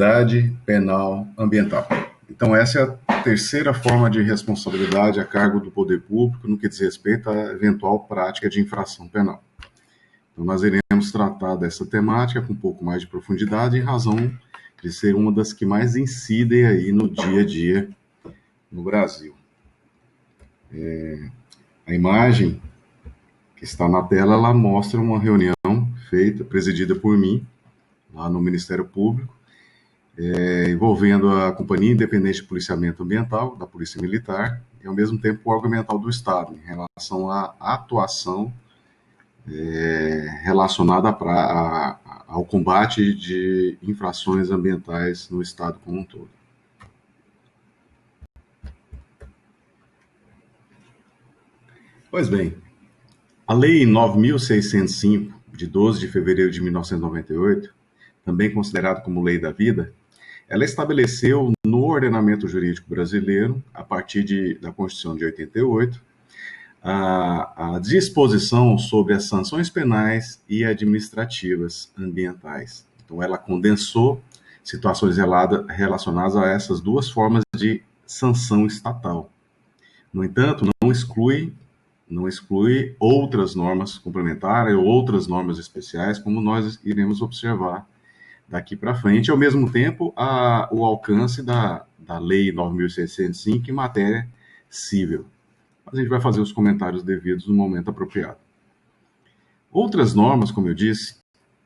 responsabilidade penal ambiental. Então, essa é a terceira forma de responsabilidade a cargo do poder público no que diz respeito à eventual prática de infração penal. Então, nós iremos tratar dessa temática com um pouco mais de profundidade, em razão de ser uma das que mais incidem aí no dia a dia no Brasil. A imagem que está na tela, ela mostra uma reunião presidida por mim, lá no Ministério Público, envolvendo a Companhia Independente de Policiamento Ambiental, da Polícia Militar, e ao mesmo tempo o órgão ambiental do Estado, em relação à atuação relacionada ao combate de infrações ambientais no Estado como um todo. Pois bem, a Lei 9.605, de 12 de fevereiro de 1998, também considerada como Lei da Vida, ela estabeleceu no ordenamento jurídico brasileiro, a partir da Constituição de 88, a disposição sobre as sanções penais e administrativas ambientais. Então, ela condensou situações relacionadas a essas duas formas de sanção estatal. No entanto, não exclui outras normas complementares ou outras normas especiais, como nós iremos observar daqui para frente, e ao mesmo tempo o alcance da Lei 9.605 em matéria civil. Mas a gente vai fazer os comentários devidos no momento apropriado. Outras normas, como eu disse,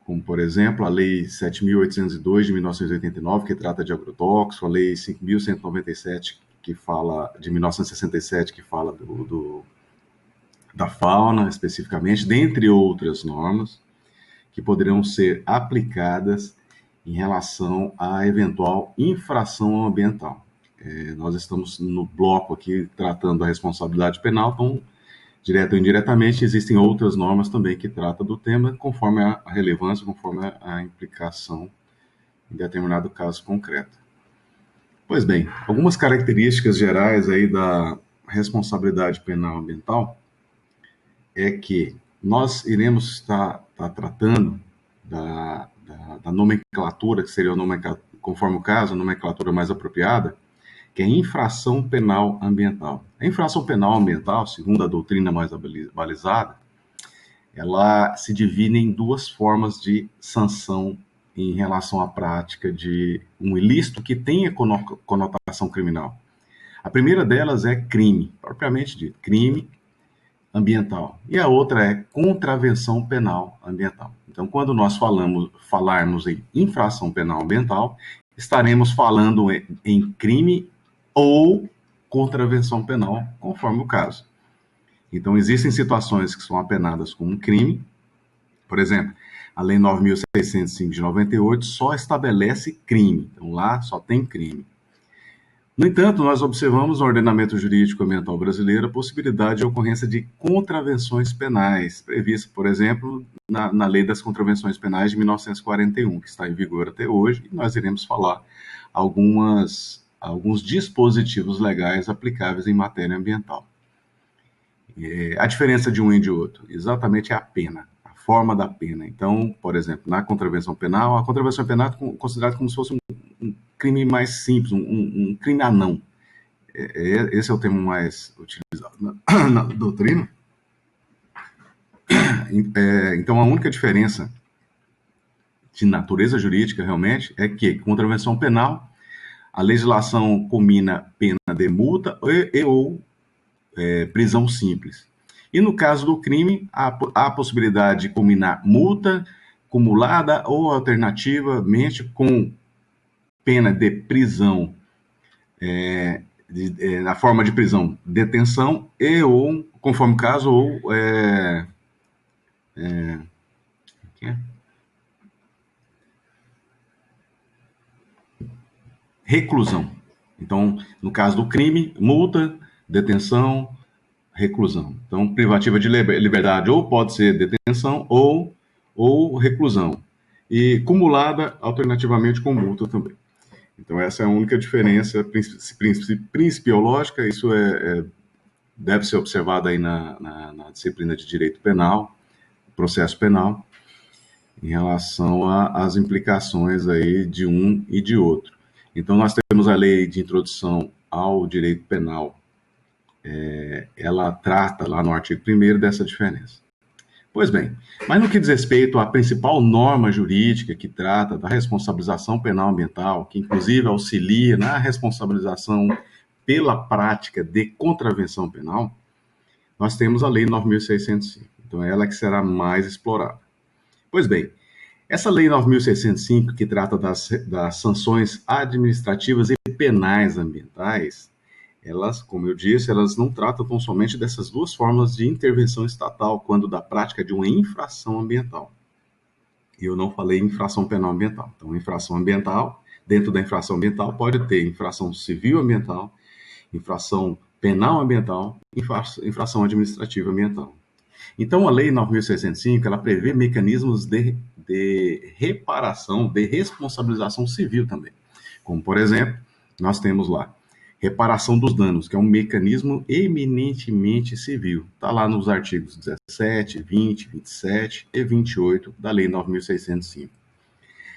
como por exemplo a Lei 7.802 de 1989, que trata de agrotóxico, a Lei 5.197 de 1967, que fala da fauna especificamente, dentre outras normas que poderão ser aplicadas em relação à eventual infração ambiental. Nós estamos no bloco aqui tratando da responsabilidade penal, então, direto ou indiretamente, existem outras normas também que tratam do tema, conforme a relevância, conforme a implicação em determinado caso concreto. Pois bem, algumas características gerais aí da responsabilidade penal ambiental é que nós iremos estar tratando da nomenclatura, que seria conforme o caso, a nomenclatura mais apropriada, que é infração penal ambiental. A infração penal ambiental, segundo a doutrina mais balizada, ela se divide em duas formas de sanção em relação à prática de um ilícito que tenha conotação criminal. A primeira delas é crime, propriamente dito, crime ambiental. E a outra é contravenção penal ambiental. Então, quando nós falarmos em infração penal ambiental, estaremos falando em crime ou contravenção penal, conforme o caso. Então, existem situações que são apenadas como crime. Por exemplo, a Lei 9.605 de 98 só estabelece crime. Então, lá só tem crime. No entanto, nós observamos no ordenamento jurídico ambiental brasileiro a possibilidade de ocorrência de contravenções penais, prevista, por exemplo, na Lei das Contravenções Penais de 1941, que está em vigor até hoje, e nós iremos falar alguns dispositivos legais aplicáveis em matéria ambiental. A diferença de um e de outro, exatamente é a pena, a forma da pena. Então, por exemplo, na contravenção penal, a contravenção penal é considerada como se fosse um crime mais simples, um crime anão. Esse é o termo mais utilizado na doutrina. Então, a única diferença de natureza jurídica, realmente, é que contravenção penal, a legislação combina pena de multa ou prisão simples. E no caso do crime, há a possibilidade de combinar multa cumulada ou alternativamente com pena de prisão, na forma de prisão, detenção ou, conforme o caso, ou reclusão. Então, no caso do crime, multa, detenção, reclusão. Então, privativa de liberdade ou pode ser detenção ou reclusão. E cumulada, alternativamente, com multa também. Então, essa é a única diferença principiológica. Isso deve ser observado aí na disciplina de direito penal, processo penal. em relação às implicações aí de um e de outro. Então, nós temos a lei de introdução ao direito penal, ela trata lá no artigo 1º dessa diferença. Pois bem, mas no que diz respeito à principal norma jurídica que trata da responsabilização penal ambiental, que inclusive auxilia na responsabilização pela prática de contravenção penal, nós temos a Lei 9.605. Então, é ela que será mais explorada. Pois bem, essa Lei 9.605, que trata das sanções administrativas e penais ambientais, elas, como eu disse, elas não tratam tão somente dessas duas formas de intervenção estatal, quando da prática de uma infração ambiental. E eu não falei infração penal ambiental. Então, infração ambiental, dentro da infração ambiental, pode ter infração civil ambiental, infração penal ambiental, infração administrativa ambiental. Então, a Lei 9.605, ela prevê mecanismos de reparação, de responsabilização civil também. Como, por exemplo, nós temos lá reparação dos danos, que é um mecanismo eminentemente civil. Está lá nos artigos 17, 20, 27 e 28 da Lei 9.605.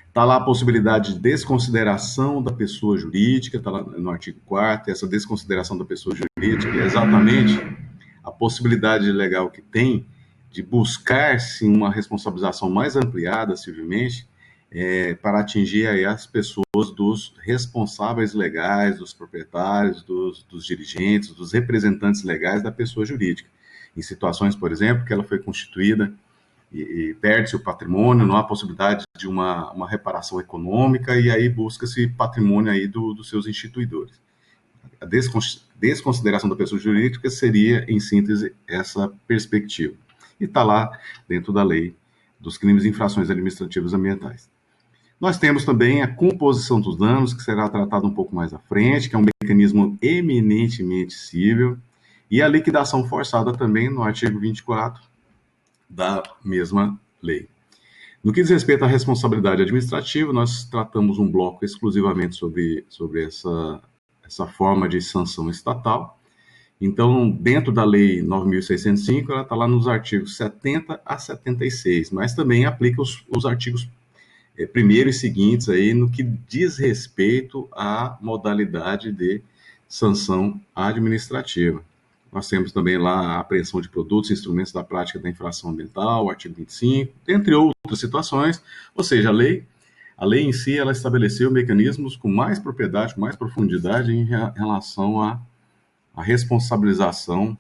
Está lá a possibilidade de desconsideração da pessoa jurídica, está lá no artigo 4º, essa desconsideração da pessoa jurídica é exatamente a possibilidade legal que tem de buscar-se uma responsabilização mais ampliada civilmente, para atingir aí as pessoas dos responsáveis legais, dos proprietários, dos dirigentes, dos representantes legais da pessoa jurídica. Em situações, por exemplo, que ela foi constituída e perde-se o patrimônio, não há possibilidade de uma reparação econômica, e aí busca-se patrimônio aí dos seus instituidores. A desconsideração da pessoa jurídica seria, em síntese, essa perspectiva. E está lá dentro da lei dos crimes e infrações administrativas ambientais. Nós temos também a composição dos danos, que será tratado um pouco mais à frente, que é um mecanismo eminentemente cível, e a liquidação forçada também no artigo 24 da mesma lei. No que diz respeito à responsabilidade administrativa, nós tratamos um bloco exclusivamente sobre essa forma de sanção estatal. Então, dentro da Lei 9.605, ela está lá nos artigos 70 a 76, mas também aplica os artigos primeiro e seguintes aí no que diz respeito à modalidade de sanção administrativa. Nós temos também lá a apreensão de produtos e instrumentos da prática da infração ambiental, o artigo 25, entre outras situações. Ou seja, a lei em si, ela estabeleceu mecanismos com mais propriedade, com mais profundidade em relação à responsabilização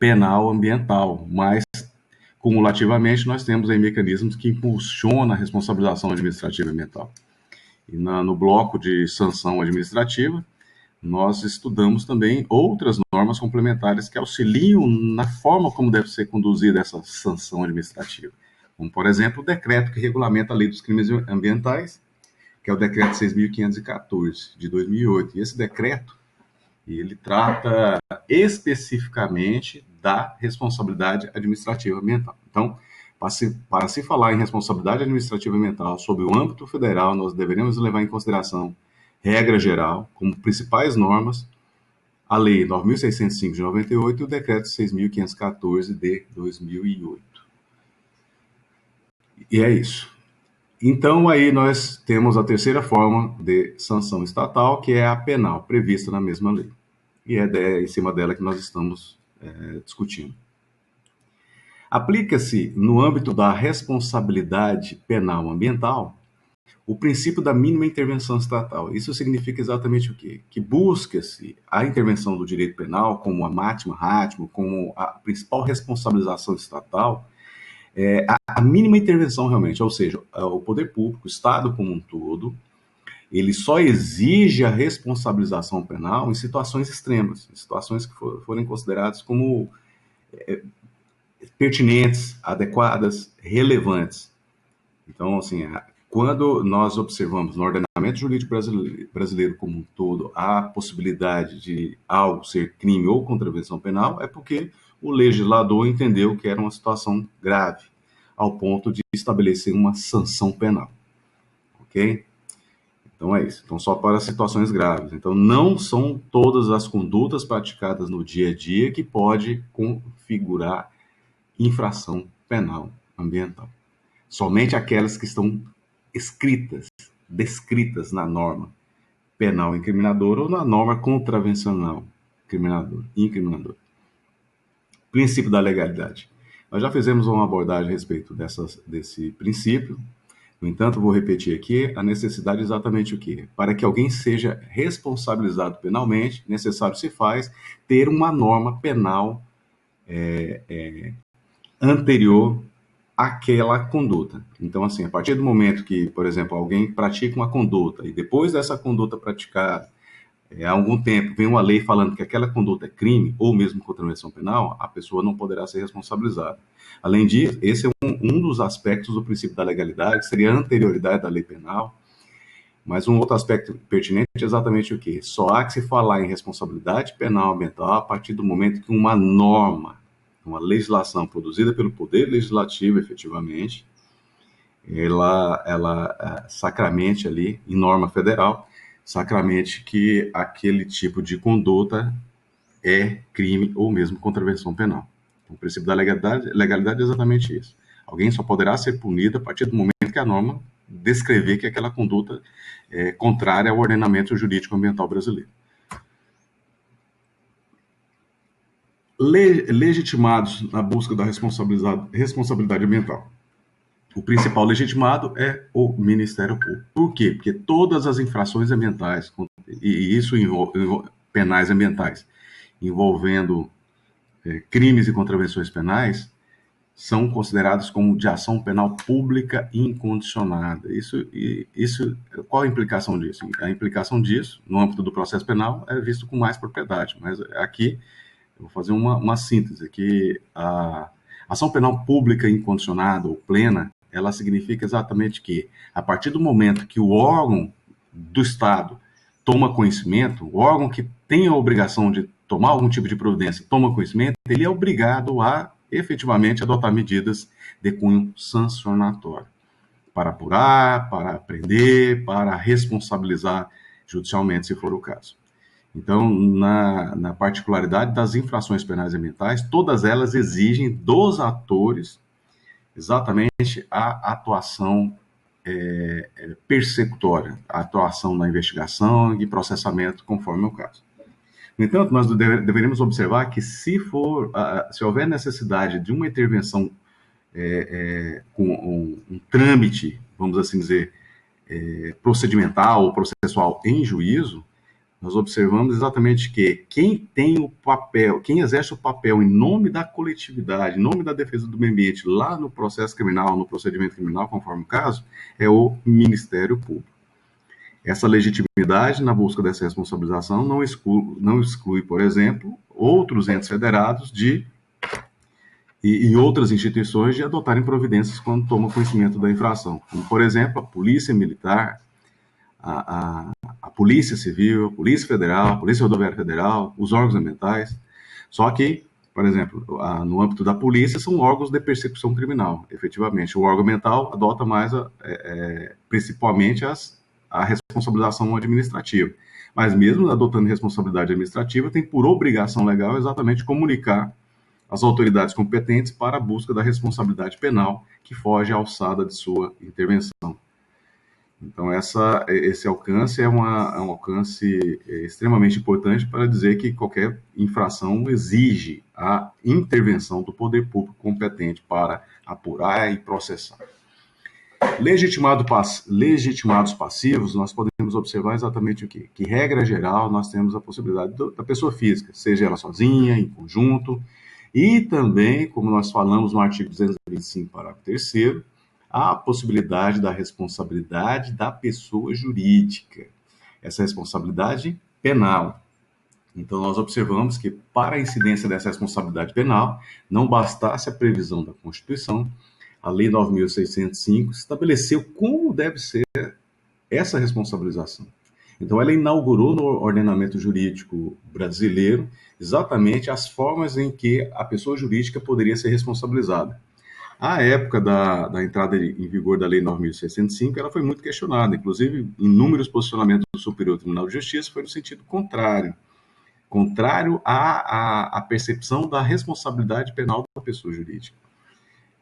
penal ambiental, mas cumulativamente nós temos aí mecanismos que impulsionam a responsabilização administrativa ambiental. E no bloco de sanção administrativa, nós estudamos também outras normas complementares que auxiliam na forma como deve ser conduzida essa sanção administrativa. Como, por exemplo, o decreto que regulamenta a lei dos crimes ambientais, que é o decreto 6.514, de 2008. E esse decreto, ele trata especificamente da responsabilidade administrativa ambiental. Então, para se falar em responsabilidade administrativa ambiental sob o âmbito federal, nós deveremos levar em consideração regra geral, como principais normas, a Lei 9.605 de 98 e o Decreto 6.514 de 2008. E é isso. Então, aí nós temos a terceira forma de sanção estatal, que é a penal, prevista na mesma lei. E é em cima dela que nós estamos discutindo. Aplica-se, no âmbito da responsabilidade penal ambiental, o princípio da mínima intervenção estatal. Isso significa exatamente o quê? Que busca-se a intervenção do direito penal como a máxima ratio, como a principal responsabilização estatal, a mínima intervenção realmente, ou seja, o poder público, o Estado como um todo, ele só exige a responsabilização penal em situações extremas, em situações que forem consideradas como pertinentes, adequadas, relevantes. Então, assim, quando nós observamos no ordenamento jurídico brasileiro como um todo a possibilidade de algo ser crime ou contravenção penal, é porque o legislador entendeu que era uma situação grave, ao ponto de estabelecer uma sanção penal. Ok? Então é isso. Então, só para situações graves. Então, não são todas as condutas praticadas no dia a dia que pode configurar infração penal ambiental. somente aquelas que estão descritas na norma penal incriminadora ou na norma contravencional incriminadora. Princípio da legalidade. Nós já fizemos uma abordagem a respeito desse princípio. No entanto, vou repetir aqui, a necessidade é exatamente o quê? Para que alguém seja responsabilizado penalmente, necessário se faz ter uma norma penal anterior àquela conduta. Então, assim, a partir do momento que, por exemplo, alguém pratica uma conduta e depois dessa conduta praticada, há algum tempo, vem uma lei falando que aquela conduta é crime ou mesmo contravenção penal, a pessoa não poderá ser responsabilizada. Além disso, esse é um dos aspectos do princípio da legalidade, que seria a anterioridade da lei penal. Mas um outro aspecto pertinente é exatamente o quê? Só há que se falar em responsabilidade penal ambiental a partir do momento que uma norma, uma legislação produzida pelo Poder Legislativo, efetivamente, ela sacramente ali, em norma federal, sacramente que aquele tipo de conduta é crime ou mesmo contravenção penal. Então, o princípio da legalidade é exatamente isso. Alguém só poderá ser punido a partir do momento que a norma descrever que aquela conduta é contrária ao ordenamento jurídico ambiental brasileiro. Legitimados na busca da responsabilidade ambiental. O principal legitimado é o Ministério Público. Por quê? Porque todas as infrações ambientais, e isso envolve penais ambientais, envolvendo crimes e contravenções penais, são considerados como de ação penal pública incondicionada. Qual a implicação disso? A implicação disso, no âmbito do processo penal, é visto com mais propriedade, mas aqui eu vou fazer uma síntese, que a ação penal pública incondicionada ou plena, ela significa exatamente que, a partir do momento que o órgão do Estado toma conhecimento, o órgão que tem a obrigação de tomar algum tipo de providência toma conhecimento, ele é obrigado a efetivamente adotar medidas de cunho sancionatório para apurar, para prender, para responsabilizar judicialmente, se for o caso. Então, na particularidade das infrações penais ambientais, todas elas exigem dos atores exatamente a atuação persecutória, a atuação na investigação e processamento, conforme o caso. No entanto, nós deveríamos observar que se houver necessidade de uma intervenção com um trâmite, vamos assim dizer, procedimental ou processual em juízo, nós observamos exatamente que quem exerce o papel em nome da coletividade, em nome da defesa do meio ambiente, lá no processo criminal, no procedimento criminal, conforme o caso, é o Ministério Público. Essa legitimidade na busca dessa responsabilização não exclui, por exemplo, outros entes federados e outras instituições de adotarem providências quando tomam conhecimento da infração, como, por exemplo, a Polícia Militar, a Polícia Civil, a Polícia Federal, a Polícia Rodoviária Federal, os órgãos ambientais. Só que, por exemplo, no âmbito da polícia, são órgãos de persecução criminal, efetivamente. O órgão ambiental adota mais, principalmente, a responsabilização administrativa. Mas mesmo adotando responsabilidade administrativa, tem por obrigação legal exatamente comunicar às autoridades competentes para a busca da responsabilidade penal que foge à alçada de sua intervenção. Então, esse alcance é um alcance extremamente importante para dizer que qualquer infração exige a intervenção do poder público competente para apurar e processar. Legitimados passivos, nós podemos observar exatamente o quê? Que, regra geral, nós temos a possibilidade da pessoa física, seja ela sozinha, em conjunto, e também, como nós falamos no artigo 225, parágrafo 3º, a possibilidade da responsabilidade da pessoa jurídica, essa responsabilidade penal. Então, nós observamos que, para a incidência dessa responsabilidade penal, não bastasse a previsão da Constituição, a Lei 9.605 estabeleceu como deve ser essa responsabilização. Então, ela inaugurou no ordenamento jurídico brasileiro exatamente as formas em que a pessoa jurídica poderia ser responsabilizada. À época da entrada em vigor da Lei 9.605, ela foi muito questionada, inclusive inúmeros posicionamentos do Superior Tribunal de Justiça foi no sentido contrário à percepção da responsabilidade penal da pessoa jurídica.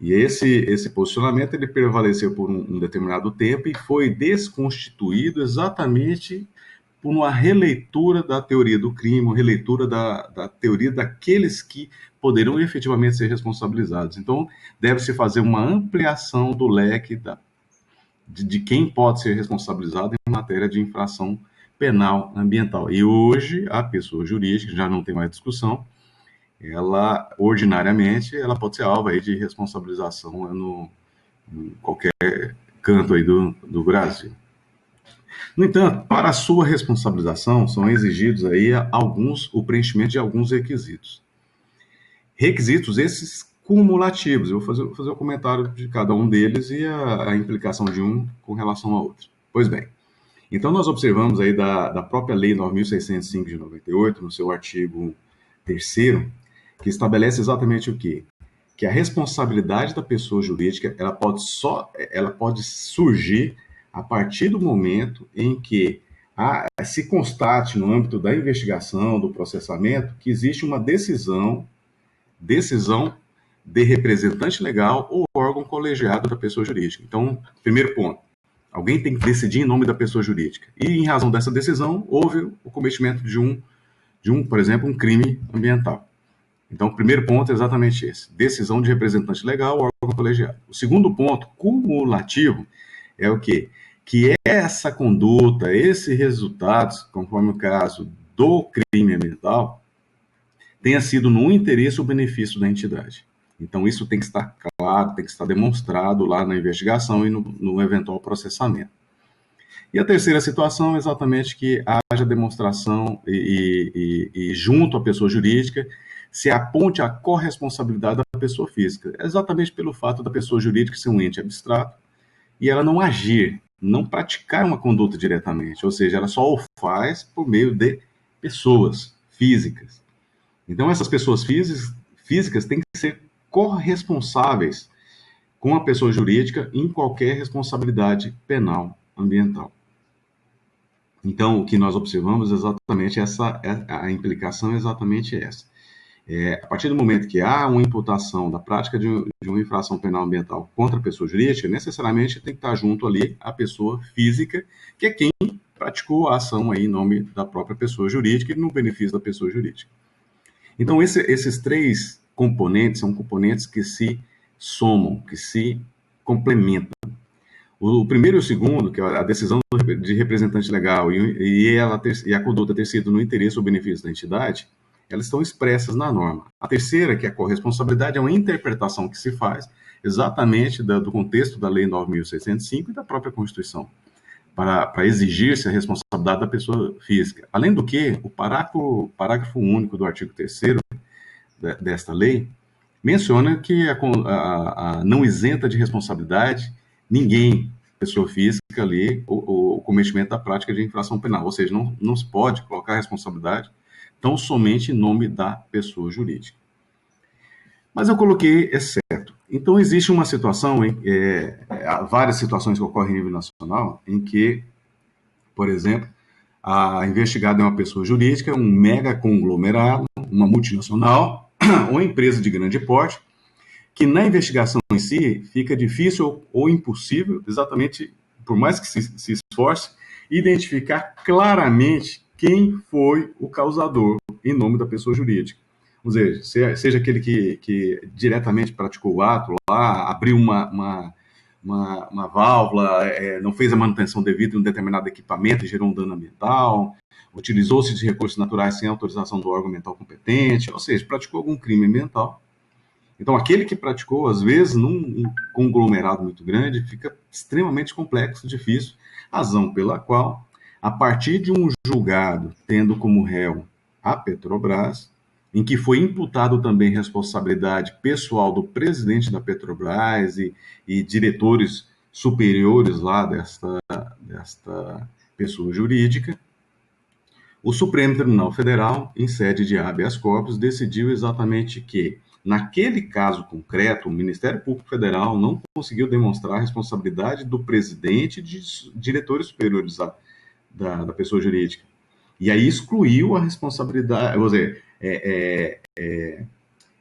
E esse posicionamento ele prevaleceu por um determinado tempo e foi desconstituído exatamente por uma releitura da teoria do crime, uma releitura da teoria daqueles que poderiam efetivamente ser responsabilizados. Então, deve-se fazer uma ampliação do leque de quem pode ser responsabilizado em matéria de infração penal ambiental. E hoje, a pessoa jurídica, já não tem mais discussão, ela, ordinariamente, ela pode ser alvo aí de responsabilização em qualquer canto aí do Brasil. No entanto, para a sua responsabilização, são exigidos aí o preenchimento de alguns requisitos. Requisitos esses cumulativos. Eu vou fazer o comentário de cada um deles e a implicação de um com relação ao outro. Pois bem, então nós observamos aí da própria Lei 9.605 de 98, no seu artigo 3º, que estabelece exatamente o quê? Que a responsabilidade da pessoa jurídica ela pode surgir a partir do momento em que se constate no âmbito da investigação, do processamento, que existe uma decisão de representante legal ou órgão colegiado da pessoa jurídica. Então, primeiro ponto, alguém tem que decidir em nome da pessoa jurídica. E em razão dessa decisão, houve o cometimento por exemplo, um crime ambiental. Então, o primeiro ponto é exatamente esse: decisão de representante legal ou órgão colegiado. O segundo ponto, cumulativo, é o quê? Que essa conduta, esses resultados, conforme o caso do crime ambiental, tenha sido no interesse ou benefício da entidade. Então, isso tem que estar claro, tem que estar demonstrado lá na investigação e no eventual processamento. E a terceira situação é exatamente que haja demonstração e junto à pessoa jurídica, se aponte a corresponsabilidade da pessoa física, exatamente pelo fato da pessoa jurídica ser um ente abstrato e ela não agir, não praticar uma conduta diretamente, ou seja, ela só o faz por meio de pessoas físicas. Então, essas pessoas físicas têm que ser corresponsáveis com a pessoa jurídica em qualquer responsabilidade penal ambiental. Então, o que nós observamos é exatamente a implicação é exatamente essa. A partir do momento que há uma imputação da prática de uma infração penal ambiental contra a pessoa jurídica, necessariamente tem que estar junto ali a pessoa física, que é quem praticou a ação aí em nome da própria pessoa jurídica e no benefício da pessoa jurídica. Então, esses três componentes são componentes que se somam, que se complementam. O primeiro e o segundo, que é a decisão de representante legal e a conduta ter sido no interesse ou benefício da entidade, elas estão expressas na norma. A terceira, que é a corresponsabilidade, é uma interpretação que se faz exatamente do contexto da Lei 9.605 e da própria Constituição, para exigir-se a responsabilidade da pessoa física. Além do que, o parágrafo único do artigo 3º desta lei menciona que a não isenta de responsabilidade ninguém, pessoa física ali, o cometimento da prática de infração penal. Ou seja, não se pode colocar a responsabilidade tão somente em nome da pessoa jurídica. Mas eu coloquei exceto. Então, existe uma situação, há várias situações que ocorrem a nível nacional, em que, por exemplo, a investigada é uma pessoa jurídica, um mega conglomerado, uma multinacional, uma empresa de grande porte, que na investigação em si fica difícil ou impossível, exatamente, por mais que se esforce, identificar claramente quem foi o causador em nome da pessoa jurídica. Ou seja aquele que diretamente praticou o ato lá, abriu uma válvula, não fez a manutenção devida em um determinado equipamento e gerou um dano ambiental, utilizou-se de recursos naturais sem autorização do órgão ambiental competente, ou seja, praticou algum crime ambiental. Então, aquele que praticou, às vezes, num conglomerado muito grande, fica extremamente complexo, difícil, razão pela qual, a partir de um julgado tendo como réu a Petrobras, em que foi imputado também responsabilidade pessoal do presidente da Petrobras e diretores superiores lá desta pessoa jurídica, o Supremo Tribunal Federal, em sede de habeas corpus, decidiu exatamente que, naquele caso concreto, o Ministério Público Federal não conseguiu demonstrar a responsabilidade do presidente e de diretores superiores da pessoa jurídica. E aí excluiu a responsabilidade, vou dizer,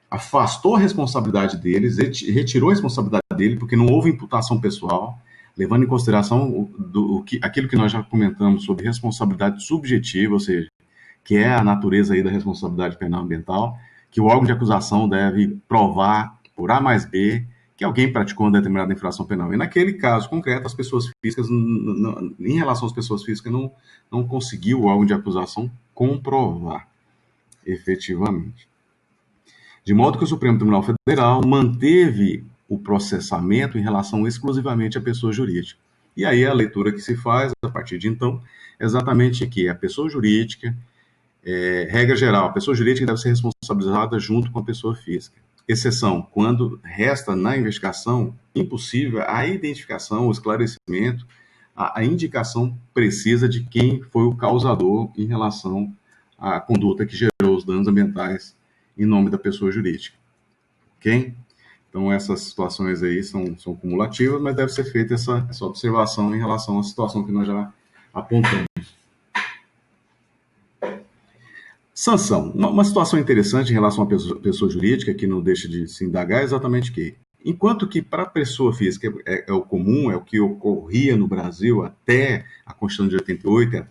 afastou a responsabilidade deles, retirou a responsabilidade dele, porque não houve imputação pessoal, levando em consideração aquilo que nós já comentamos sobre responsabilidade subjetiva, ou seja, que é a natureza aí da responsabilidade penal ambiental, que o órgão de acusação deve provar por A mais B que alguém praticou uma determinada infração penal. E naquele caso concreto, as pessoas físicas, em relação às pessoas físicas, não conseguiu o órgão de acusação comprovar efetivamente. De modo que o Supremo Tribunal Federal manteve o processamento em relação exclusivamente à pessoa jurídica. E aí a leitura que se faz, a partir de então, é exatamente que a pessoa jurídica, regra geral, a pessoa jurídica deve ser responsabilizada junto com a pessoa física. Exceção, quando resta na investigação impossível a identificação, o esclarecimento, a indicação precisa de quem foi o causador em relação à conduta que gerou os danos ambientais em nome da pessoa jurídica. Ok? Então, essas situações aí são cumulativas, mas deve ser feita essa observação em relação à situação que nós já apontamos. Sanção. Uma situação interessante em relação à pessoa jurídica, que não deixa de se indagar, é exatamente que, enquanto que para a pessoa física é o comum, é o que ocorria no Brasil até a Constituição de 88,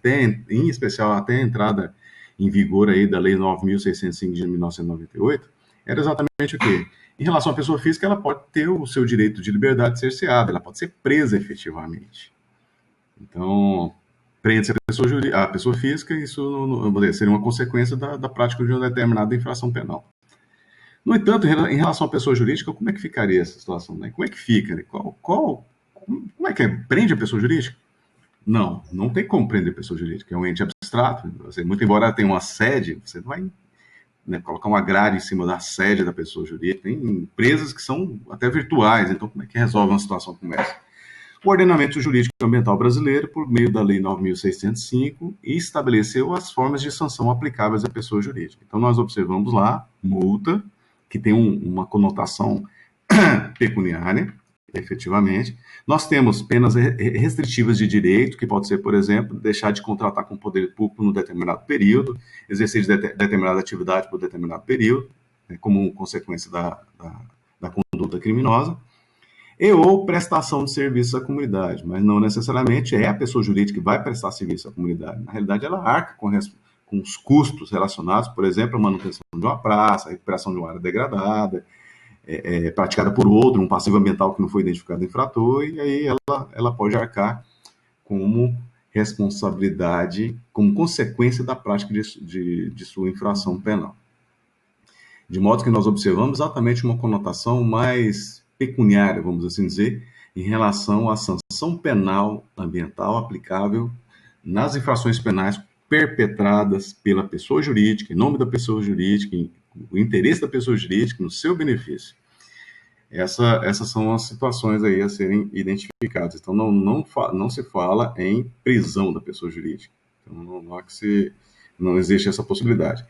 em especial até a entrada em vigor aí da Lei 9.605 de 1998, era exatamente o quê? Em relação à pessoa física, ela pode ter o seu direito de liberdade cerceado, ela pode ser presa efetivamente. Então, prende-se a pessoa física, isso seria uma consequência da prática de uma determinada infração penal. No entanto, em relação à pessoa jurídica, como é que ficaria essa situação? Né? Como é que fica? Né? Como é que é? Prende a pessoa jurídica? Não tem como prender a pessoa jurídica. É um ente abstrato. Muito embora ela tenha uma sede, você não vai, né, colocar uma grade em cima da sede da pessoa jurídica. Tem empresas que são até virtuais. Então, como é que resolve uma situação como essa? O ordenamento jurídico ambiental brasileiro, por meio da Lei 9.605, estabeleceu as formas de sanção aplicáveis à pessoa jurídica. Então, nós observamos lá multa, que tem uma conotação pecuniária, efetivamente. Nós temos penas restritivas de direito, que pode ser, por exemplo, deixar de contratar com o poder público num determinado período, exercer determinada atividade por determinado período, né, como consequência da conduta criminosa, ou prestação de serviço à comunidade, mas não necessariamente é a pessoa jurídica que vai prestar serviço à comunidade. Na realidade, ela arca com os custos relacionados, por exemplo, a manutenção de uma praça, a recuperação de uma área degradada, praticada por outro, um passivo ambiental que não foi identificado infrator, e aí ela pode arcar como responsabilidade, como consequência da prática de sua infração penal. De modo que nós observamos exatamente uma conotação mais pecuniária, vamos assim dizer, em relação à sanção penal ambiental aplicável nas infrações penais perpetradas pela pessoa jurídica, em nome da pessoa jurídica, o interesse da pessoa jurídica, no seu benefício. Essas são as situações aí a serem identificadas. Então, não se fala em prisão da pessoa jurídica. Então, não existe essa possibilidade.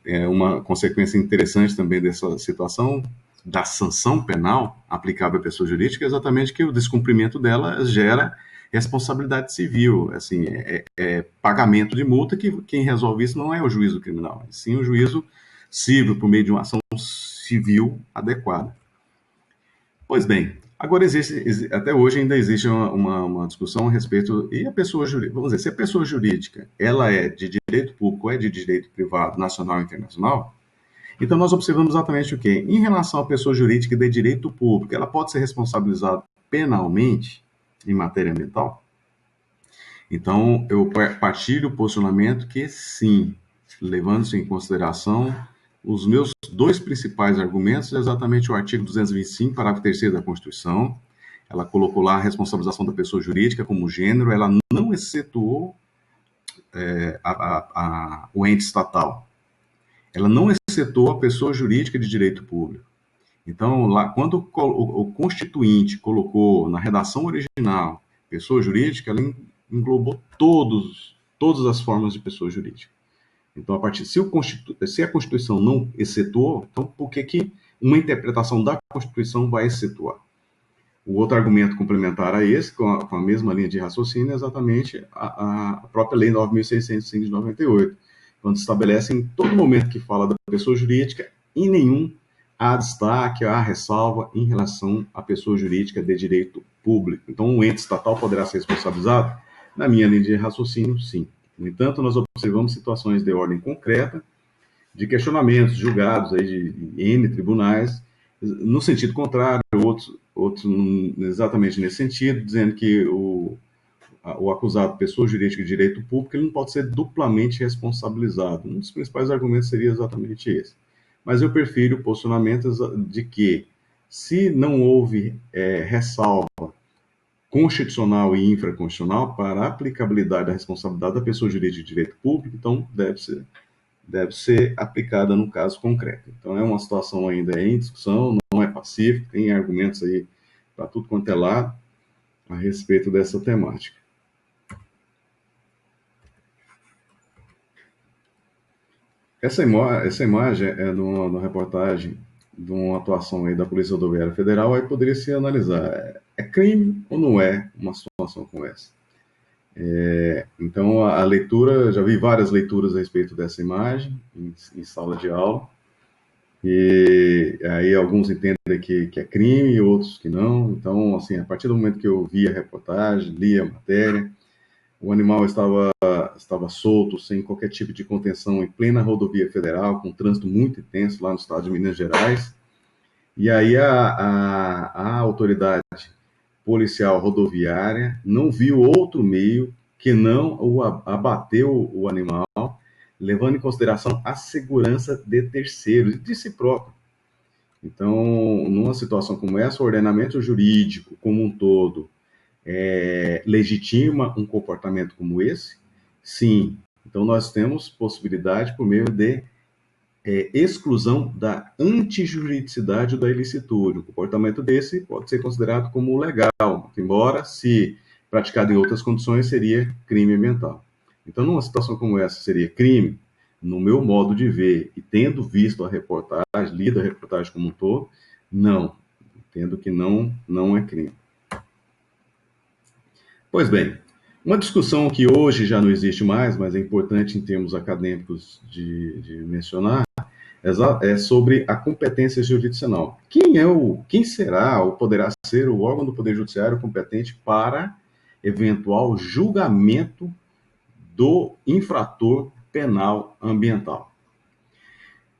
É uma consequência interessante também dessa situação da sanção penal aplicável à pessoa jurídica é exatamente que o descumprimento dela gera responsabilidade civil, assim, pagamento de multa, que quem resolve isso não é o juízo criminal, sim o juízo civil, por meio de uma ação civil adequada. Pois bem, agora até hoje ainda existe uma discussão a respeito, e a pessoa jurídica, vamos dizer, se a pessoa jurídica ela é de direito público ou é de direito privado, nacional ou internacional, então nós observamos exatamente o quê? Em relação à pessoa jurídica de direito público, ela pode ser responsabilizada penalmente em matéria ambiental? Então, eu partilho o posicionamento que sim, levando-se em consideração os meus dois principais argumentos, é exatamente o artigo 225, parágrafo 3º da Constituição. Ela colocou lá a responsabilização da pessoa jurídica como gênero, ela não excetuou o ente estatal. Ela não excetuou a pessoa jurídica de direito público. Então, lá, quando o Constituinte colocou na redação original pessoa jurídica, ela englobou todas as formas de pessoa jurídica. Então, se a Constituição não excetuou, então por que uma interpretação da Constituição vai excetuar? O outro argumento complementar a esse, com a mesma linha de raciocínio, é exatamente a própria Lei 9.605 de 98, quando estabelece em todo momento que fala da pessoa jurídica, em nenhum há destaque, há ressalva em relação à pessoa jurídica de direito público. Então, o ente estatal poderá ser responsabilizado? Na minha linha de raciocínio, sim. No entanto, nós observamos situações de ordem concreta, de questionamentos julgados aí de N tribunais, no sentido contrário, outros exatamente nesse sentido, dizendo que o acusado, pessoa jurídica de direito público, ele não pode ser duplamente responsabilizado. Um dos principais argumentos seria exatamente esse. Mas eu prefiro posicionamentos de que, se não houve ressalva constitucional e infraconstitucional para a aplicabilidade da responsabilidade da pessoa jurídica de direito público, então deve ser aplicada no caso concreto. Então é uma situação ainda em discussão, não é pacífico, tem argumentos aí para tudo quanto é lado a respeito dessa temática. Essa imagem é de uma reportagem de uma atuação aí da Polícia Rodoviária Federal, aí poderia se analisar, é crime ou não é uma situação como essa? Então, a leitura, já vi várias leituras a respeito dessa imagem em sala de aula, e aí alguns entendem que é crime, outros que não. Então, assim, a partir do momento que eu vi a reportagem, li a matéria, o animal estava solto, sem qualquer tipo de contenção, em plena rodovia federal, com trânsito muito intenso lá no estado de Minas Gerais. E aí a autoridade policial rodoviária não viu outro meio que não abater o animal, levando em consideração a segurança de terceiros e de si próprio. Então, numa situação como essa, o ordenamento jurídico como um todo legitima um comportamento como esse? Sim. Então, nós temos possibilidade por meio de exclusão da antijuridicidade ou da ilicitude. Um comportamento desse pode ser considerado como legal, embora, se praticado em outras condições, seria crime ambiental. Então, numa situação como essa, seria crime? No meu modo de ver, e tendo visto a reportagem, lido a reportagem como um todo, não. Entendo que não é crime. Pois bem, uma discussão que hoje já não existe mais, mas é importante em termos acadêmicos de mencionar, é sobre a competência jurisdicional. Quem será ou poderá ser o órgão do Poder Judiciário competente para eventual julgamento do infrator penal ambiental?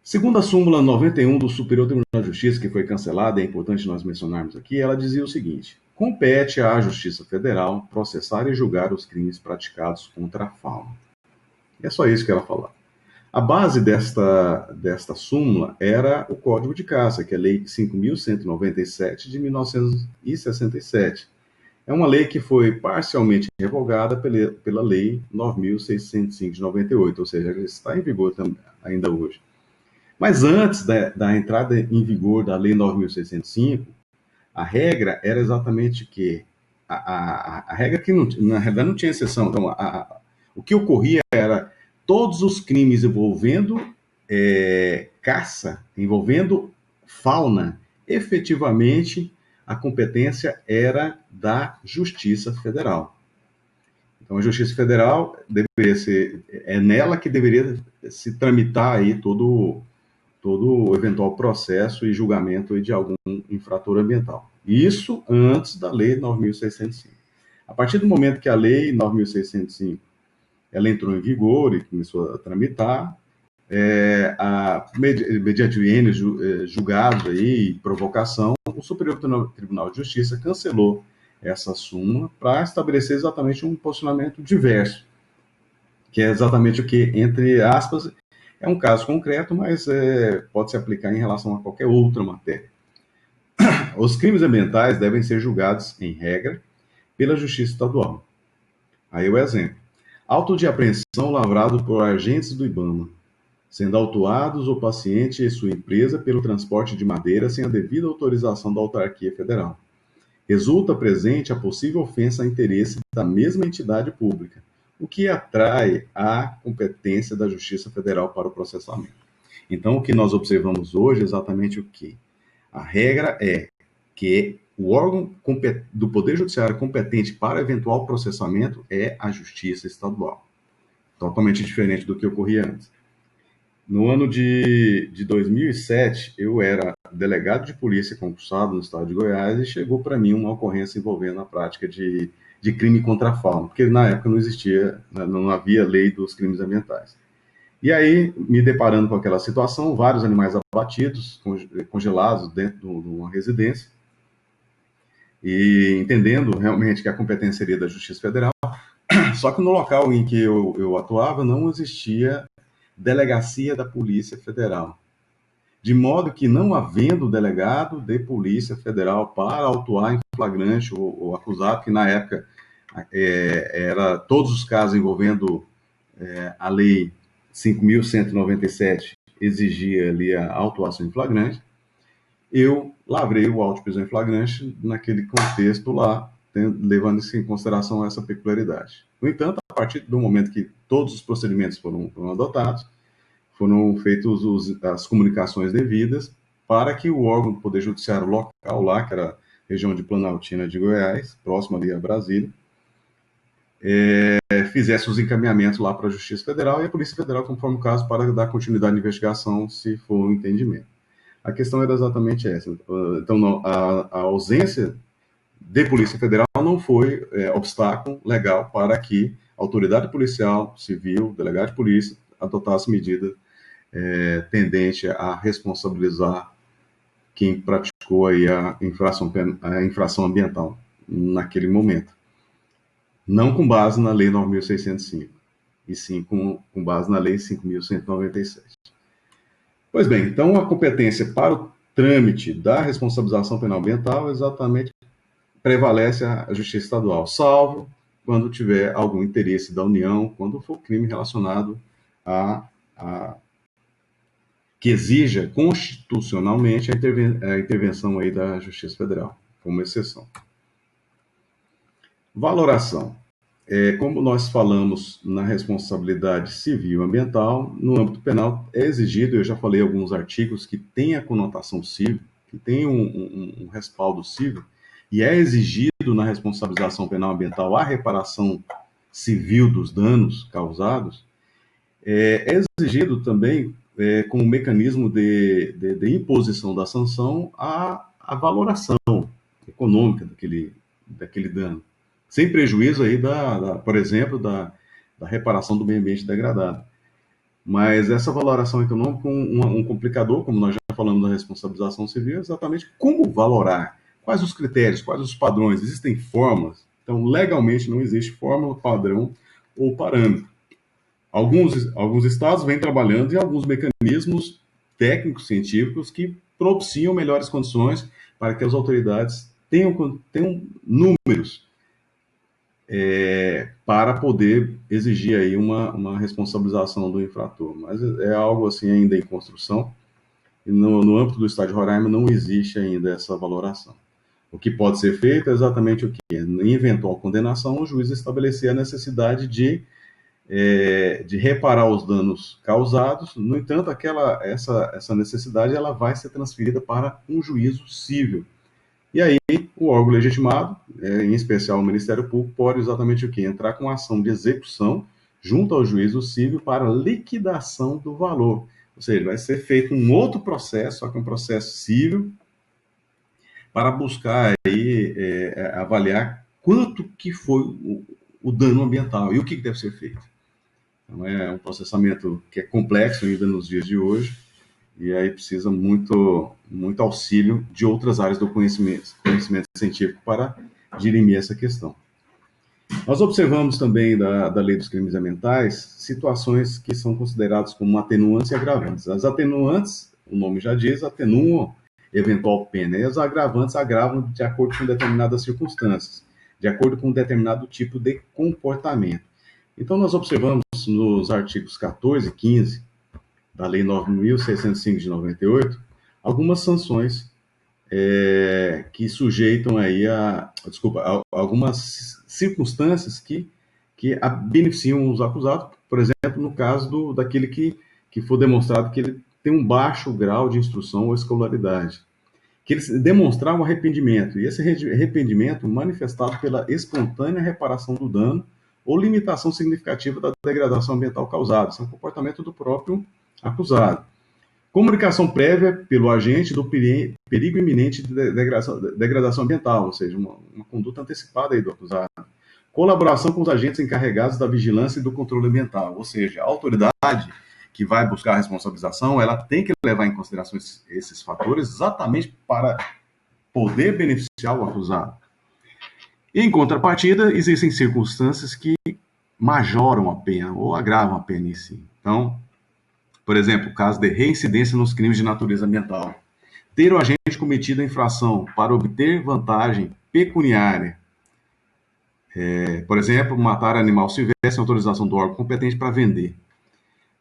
Segundo a súmula 91 do Superior Tribunal de Justiça, que foi cancelada, é importante nós mencionarmos aqui, ela dizia o seguinte: compete à Justiça Federal processar e julgar os crimes praticados contra a fauna. É só isso que ela falava. A base desta súmula era o Código de Caça, que é a Lei 5.197 de 1967. É uma lei que foi parcialmente revogada pela Lei 9.605 de 98, ou seja, está em vigor ainda hoje. Mas antes da entrada em vigor da Lei 9.605, a regra era exatamente que a regra que na realidade não tinha exceção. Então, o que ocorria era todos os crimes envolvendo caça, envolvendo fauna, efetivamente a competência era da Justiça Federal. Então, a Justiça Federal deveria ser, nela que deveria se tramitar aí todo o eventual processo e julgamento de algum infrator ambiental. Isso antes da Lei 9.605. A partir do momento que a Lei 9.605 ela entrou em vigor e começou a tramitar, mediante N julgados aí, provocação, o Superior Tribunal de Justiça cancelou essa súmula para estabelecer exatamente um posicionamento diverso, que é exatamente o que, entre aspas, é um caso concreto, mas pode se aplicar em relação a qualquer outra matéria. Os crimes ambientais devem ser julgados, em regra, pela Justiça Estadual. Aí o exemplo. Auto de apreensão lavrado por agentes do IBAMA, sendo autuados o paciente e sua empresa pelo transporte de madeira sem a devida autorização da autarquia federal. Resulta presente a possível ofensa a interesse da mesma entidade pública, o que atrai a competência da Justiça Federal para o processamento. Então, o que nós observamos hoje é exatamente o que? A regra é que o órgão do Poder Judiciário competente para eventual processamento é a Justiça Estadual. Totalmente diferente do que ocorria antes. No ano de 2007, eu era delegado de polícia concursado no estado de Goiás e chegou para mim uma ocorrência envolvendo a prática de crime contra a fauna, porque na época não existia, não havia lei dos crimes ambientais. E aí, me deparando com aquela situação, vários animais abatidos, congelados dentro de uma residência, e entendendo realmente que a competência seria da Justiça Federal, só que no local em que eu atuava não existia delegacia da Polícia Federal. De modo que, não havendo delegado de Polícia Federal para autuar em flagrante o acusado, que na época era todos os casos envolvendo a Lei 5.197 exigia ali a autuação em flagrante, eu lavrei o auto de prisão em flagrante naquele contexto lá, levando isso em consideração essa peculiaridade. No entanto, a partir do momento que todos os procedimentos foram adotados, foram feitas as comunicações devidas para que o órgão do Poder Judiciário local lá, que era a região de Planaltina de Goiás, próximo ali a Brasília, fizesse os encaminhamentos lá para a Justiça Federal e a Polícia Federal, conforme o caso, para dar continuidade à investigação, se for o entendimento. A questão era exatamente essa. Então, a ausência de Polícia Federal não foi obstáculo legal para que a autoridade policial, civil, delegado de polícia, adotasse medidas tendente a responsabilizar quem praticou aí a infração ambiental naquele momento. Não com base na Lei 9.605, e sim com base na Lei 5.197. Pois bem, então a competência para o trâmite da responsabilização penal ambiental exatamente prevalece a Justiça Estadual, salvo quando tiver algum interesse da União, quando for crime relacionado a que exija constitucionalmente a intervenção aí da Justiça Federal, como exceção. Valoração. Como nós falamos na responsabilidade civil e ambiental, no âmbito penal é exigido, eu já falei alguns artigos que têm a conotação civil, que têm um respaldo civil, e é exigido na responsabilização penal ambiental a reparação civil dos danos causados, é exigido também, como mecanismo de imposição da sanção, a valoração econômica daquele dano, sem prejuízo aí por exemplo, da reparação do meio ambiente degradado. Mas essa valoração econômica, um complicador, como nós já falamos da responsabilização civil, é exatamente como valorar, quais os critérios, quais os padrões, existem fórmulas. Então, legalmente não existe fórmula, padrão ou parâmetro. Alguns estados vêm trabalhando em alguns mecanismos técnicos, científicos, que propiciam melhores condições para que as autoridades tenham números para poder exigir aí uma responsabilização do infrator. Mas é algo assim ainda em construção, e no âmbito do estado de Roraima não existe ainda essa valoração. O que pode ser feito é exatamente o que? Em eventual condenação, o juiz estabelecer a necessidade de reparar os danos causados. No entanto, essa necessidade ela vai ser transferida para um juízo civil. E aí, o órgão legitimado, em especial o Ministério Público, pode exatamente o quê? Entrar com ação de execução junto ao juízo civil para liquidação do valor. Ou seja, vai ser feito um outro processo, só que um processo civil, para buscar aí, avaliar quanto que foi o dano ambiental e o que deve ser feito. Então, é um processamento que é complexo ainda nos dias de hoje, e aí precisa muito auxílio de outras áreas do conhecimento científico para dirimir essa questão. Nós observamos também da Lei dos Crimes Ambientais situações que são consideradas como atenuantes e agravantes. As atenuantes, o nome já diz, atenuam eventual pena, e as agravantes agravam de acordo com determinadas circunstâncias, de acordo com um determinado tipo de comportamento. Então, nós observamos nos artigos 14 e 15 da Lei 9.605 de 98, algumas sanções que sujeitam aí algumas circunstâncias que beneficiam os acusados, por exemplo, no caso daquele que for demonstrado que ele tem um baixo grau de instrução ou escolaridade, que ele demonstrar um arrependimento, e esse arrependimento manifestado pela espontânea reparação do dano ou limitação significativa da degradação ambiental causada. Isso é um comportamento do próprio acusado. Comunicação prévia pelo agente do perigo iminente de degradação ambiental, ou seja, uma conduta antecipada aí do acusado. Colaboração com os agentes encarregados da vigilância e do controle ambiental, ou seja, a autoridade que vai buscar a responsabilização, ela tem que levar em consideração esses fatores exatamente para poder beneficiar o acusado. Em contrapartida, existem circunstâncias que majoram a pena ou agravam a pena em si. Então, por exemplo, o caso de reincidência nos crimes de natureza ambiental. Ter o agente cometido a infração para obter vantagem pecuniária. Por exemplo, matar animal silvestre sem autorização do órgão competente para vender.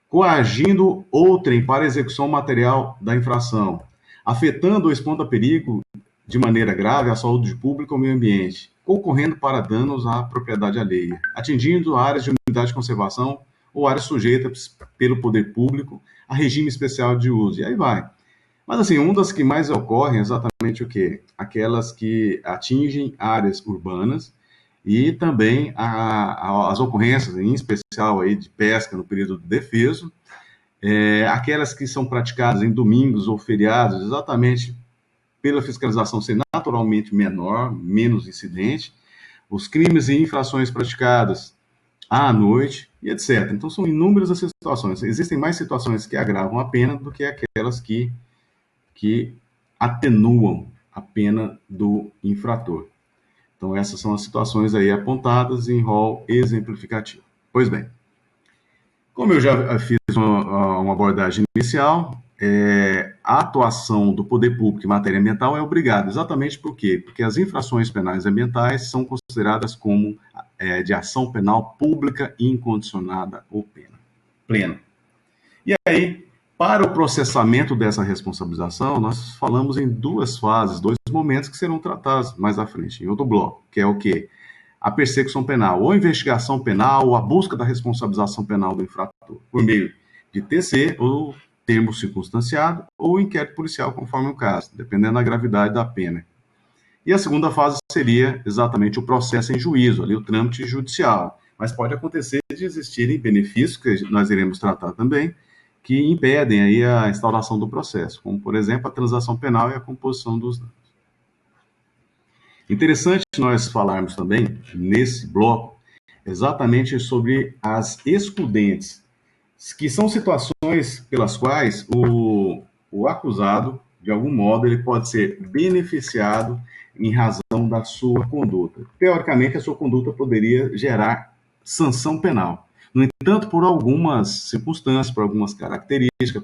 Coagindo outrem para execução material da infração. Afetando ou expondo a perigo de maneira grave à saúde pública ou meio ambiente. Concorrendo para danos à propriedade alheia. Atingindo áreas de unidade de conservação ou áreas sujeitas pelo poder público a regime especial de uso. E aí vai. Mas, assim, uma das que mais ocorrem é exatamente o quê? Aquelas que atingem áreas urbanas e também as ocorrências, em especial aí de pesca no período de defeso, aquelas que são praticadas em domingos ou feriados, exatamente pela fiscalização ser naturalmente menor, menos incidente, os crimes e infrações praticadas à noite e etc. Então, são inúmeras as situações. Existem mais situações que agravam a pena do que aquelas que atenuam a pena do infrator. Então, essas são as situações aí apontadas em rol exemplificativo. Pois bem, como eu já fiz uma abordagem inicial, a atuação do poder público em matéria ambiental é obrigada. Exatamente por quê? Porque as infrações penais ambientais são consideradas como de ação penal pública incondicionada ou plena. E aí, para o processamento dessa responsabilização, nós falamos em duas fases, dois momentos que serão tratados mais à frente, em outro bloco, que é o quê? A persecução penal, ou investigação penal, ou a busca da responsabilização penal do infrator, por meio de TC, ou termo circunstanciado, ou inquérito policial, conforme o caso, dependendo da gravidade da pena. E a segunda fase seria exatamente o processo em juízo, ali o trâmite judicial. Mas pode acontecer de existirem benefícios, que nós iremos tratar também, que impedem aí a instauração do processo, como, por exemplo, a transação penal e a composição dos danos. Interessante nós falarmos também, nesse bloco, exatamente sobre as excludentes, que são situações pelas quais o acusado, de algum modo, ele pode ser beneficiado em razão da sua conduta. Teoricamente, a sua conduta poderia gerar sanção penal. No entanto, por algumas circunstâncias, por algumas características,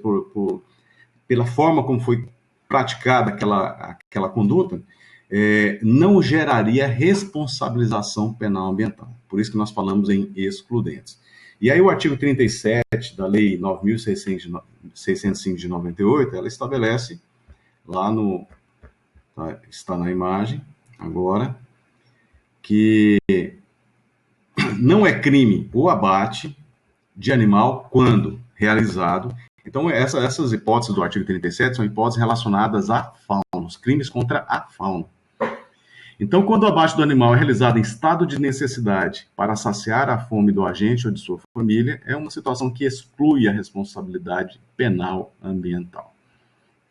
pela forma como foi praticada aquela conduta, não geraria responsabilização penal ambiental. Por isso que nós falamos em excludentes. E aí o artigo 37 da Lei 9.605 de 98, ela estabelece, lá no... está na imagem agora, que não é crime o abate de animal quando realizado. Então, essas hipóteses do artigo 37 são hipóteses relacionadas à fauna, os crimes contra a fauna. Então, quando o abate do animal é realizado em estado de necessidade para saciar a fome do agente ou de sua família, é uma situação que exclui a responsabilidade penal ambiental.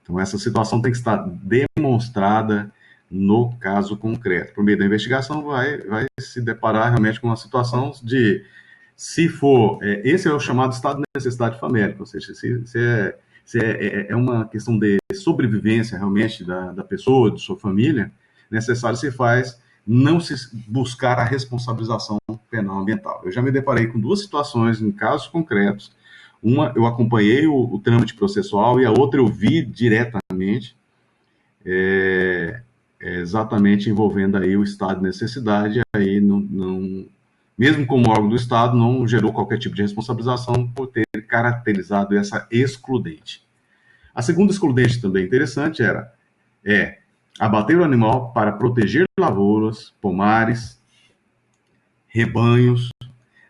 Então, essa situação tem que estar demonstrada no caso concreto. Por meio da investigação, vai se deparar realmente com uma situação de, se for, esse é o chamado estado de necessidade famélica, ou seja, se é uma questão de sobrevivência realmente da pessoa, de sua família, necessário se faz não se buscar a responsabilização penal ambiental. Eu já me deparei com duas situações em casos concretos. Uma, eu acompanhei o trâmite processual, e a outra eu vi diretamente, exatamente envolvendo aí o estado de necessidade. Aí não, mesmo como órgão do Estado, não gerou qualquer tipo de responsabilização por ter caracterizado essa excludente. A segunda excludente também interessante é abater o animal para proteger lavouras, pomares, rebanhos,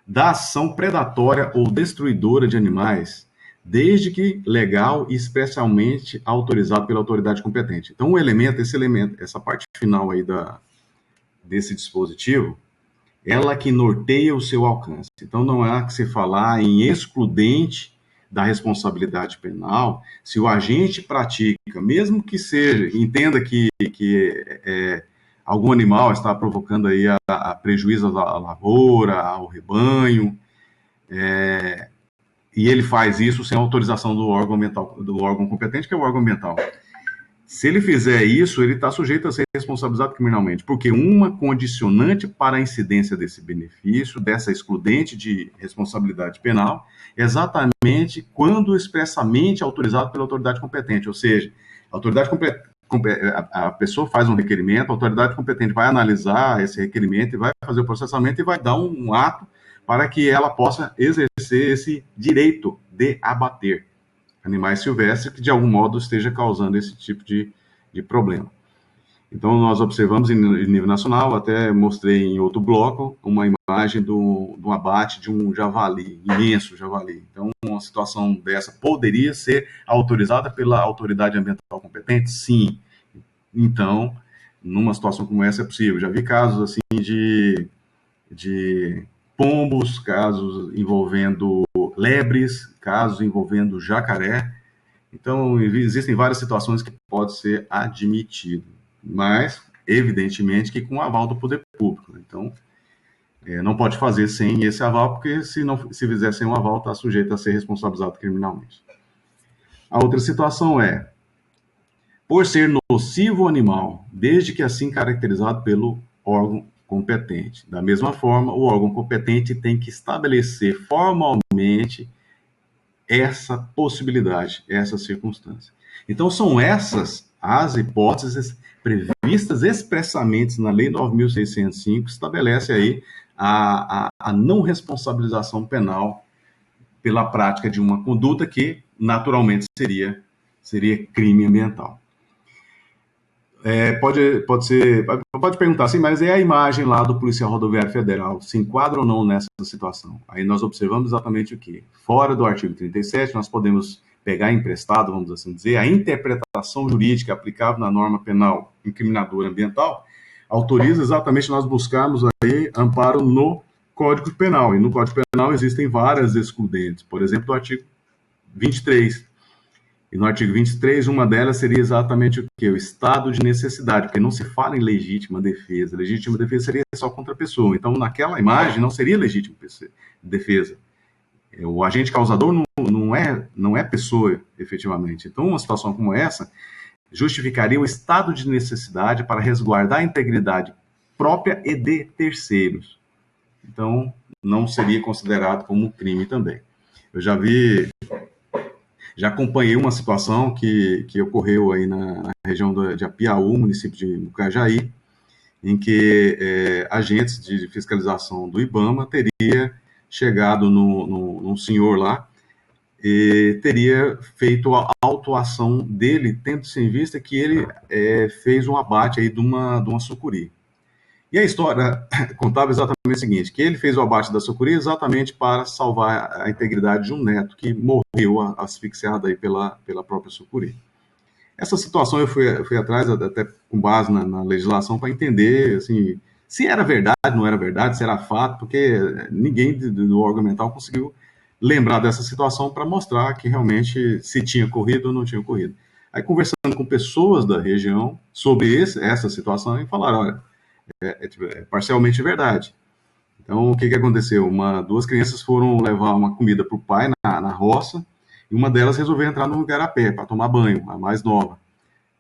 da ação predatória ou destruidora de animais, desde que legal e especialmente autorizado pela autoridade competente. Então, esse elemento, essa parte final aí desse dispositivo, ela que norteia o seu alcance. Então, não há que se falar em excludente da responsabilidade penal, se o agente pratica, mesmo que seja, entenda que algum animal está provocando aí a prejuízo à lavoura, ao rebanho, e ele faz isso sem autorização do órgão ambiental, do órgão competente, que é o órgão ambiental. Se ele fizer isso, ele está sujeito a ser responsabilizado criminalmente, porque uma condicionante para a incidência desse benefício, dessa excludente de responsabilidade penal, é exatamente quando expressamente autorizado pela autoridade competente, ou seja, a autoridade a pessoa faz um requerimento, a autoridade competente vai analisar esse requerimento e vai fazer o processamento e vai dar um ato para que ela possa exercer esse direito de abater animais silvestres que de algum modo esteja causando esse tipo de problema. Então nós observamos em nível nacional, até mostrei em outro bloco, uma imagem do abate de um javali, imenso javali. Então uma situação dessa poderia ser autorizada pela autoridade ambiental competente? Sim. Então, numa situação como essa é possível. Já vi casos assim de pombos, casos envolvendo lebres, casos envolvendo jacaré. Então, existem várias situações que pode ser admitido, mas, evidentemente, que com o aval do poder público. Então, não pode fazer sem esse aval, porque se fizer sem o aval, está sujeito a ser responsabilizado criminalmente. A outra situação é, por ser nocivo ao animal, desde que assim caracterizado pelo órgão competente. Da mesma forma, o órgão competente tem que estabelecer formalmente essa possibilidade, essa circunstância. Então, são essas as hipóteses previstas expressamente na Lei 9.605, que estabelece aí a não responsabilização penal pela prática de uma conduta que, naturalmente, seria crime ambiental. Pode perguntar assim, mas é a imagem lá do policial rodoviário federal, se enquadra ou não nessa situação? Aí nós observamos exatamente o que? Fora do artigo 37, nós podemos pegar emprestado, vamos assim dizer, a interpretação jurídica aplicável na norma penal incriminadora ambiental, autoriza exatamente nós buscarmos aí amparo no Código Penal, e no Código Penal existem várias excludentes, por exemplo, do artigo 23, e no artigo 23, uma delas seria exatamente o quê? O estado de necessidade, porque não se fala em legítima defesa. Legítima defesa seria só contra a pessoa. Então, naquela imagem, não seria legítima defesa. O agente causador não é pessoa, efetivamente. Então, uma situação como essa justificaria o estado de necessidade para resguardar a integridade própria e de terceiros. Então, não seria considerado como um crime também. Eu já acompanhei uma situação que ocorreu aí na região de Apiaú, município de Mucajaí, em que agentes de fiscalização do IBAMA teria chegado num senhor lá e teria feito a autuação dele, tendo-se em vista que ele fez um abate aí de uma sucuri. E a história contava exatamente o seguinte, que ele fez o abate da sucuri exatamente para salvar a integridade de um neto que morreu asfixiado aí pela própria sucuri. Essa situação eu fui atrás, até com base na legislação, para entender assim, se era verdade, não era verdade, se era fato, porque ninguém do órgão ambiental conseguiu lembrar dessa situação para mostrar que realmente se tinha ocorrido ou não tinha ocorrido. Aí, conversando com pessoas da região sobre essa situação, e falaram, olha, é parcialmente verdade. Então, o que aconteceu? Duas crianças foram levar uma comida para o pai na roça, e uma delas resolveu entrar no igarapé para tomar banho, a mais nova.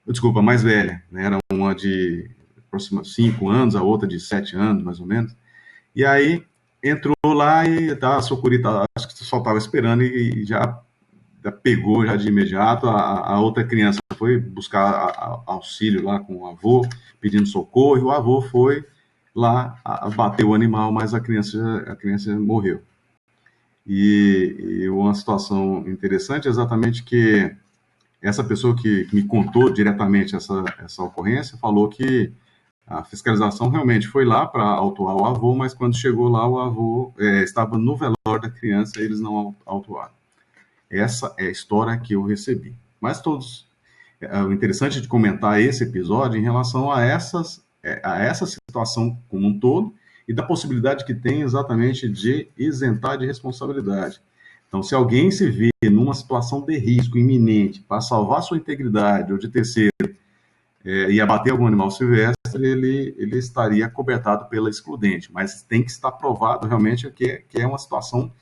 Desculpa, a mais velha. Né? Era uma de aproximadamente 5 anos, a outra de 7 anos, mais ou menos. E aí, entrou lá e a sucuri acho que só estava esperando e já pegou já de imediato. A outra criança foi buscar auxílio lá com o avô, pedindo socorro, e o avô foi lá, bateu o animal, mas a criança morreu. E uma situação interessante é exatamente que essa pessoa que me contou diretamente essa ocorrência falou que a fiscalização realmente foi lá para autuar o avô, mas quando chegou lá, o avô estava no velório da criança e eles não autuaram. Essa é a história que eu recebi. Mas o interessante de comentar esse episódio em relação a essa situação como um todo e da possibilidade que tem exatamente de isentar de responsabilidade. Então, se alguém se vê numa situação de risco iminente para salvar sua integridade ou de terceiro e abater algum animal silvestre, ele estaria cobertado pela excludente, mas tem que estar provado realmente que é uma situação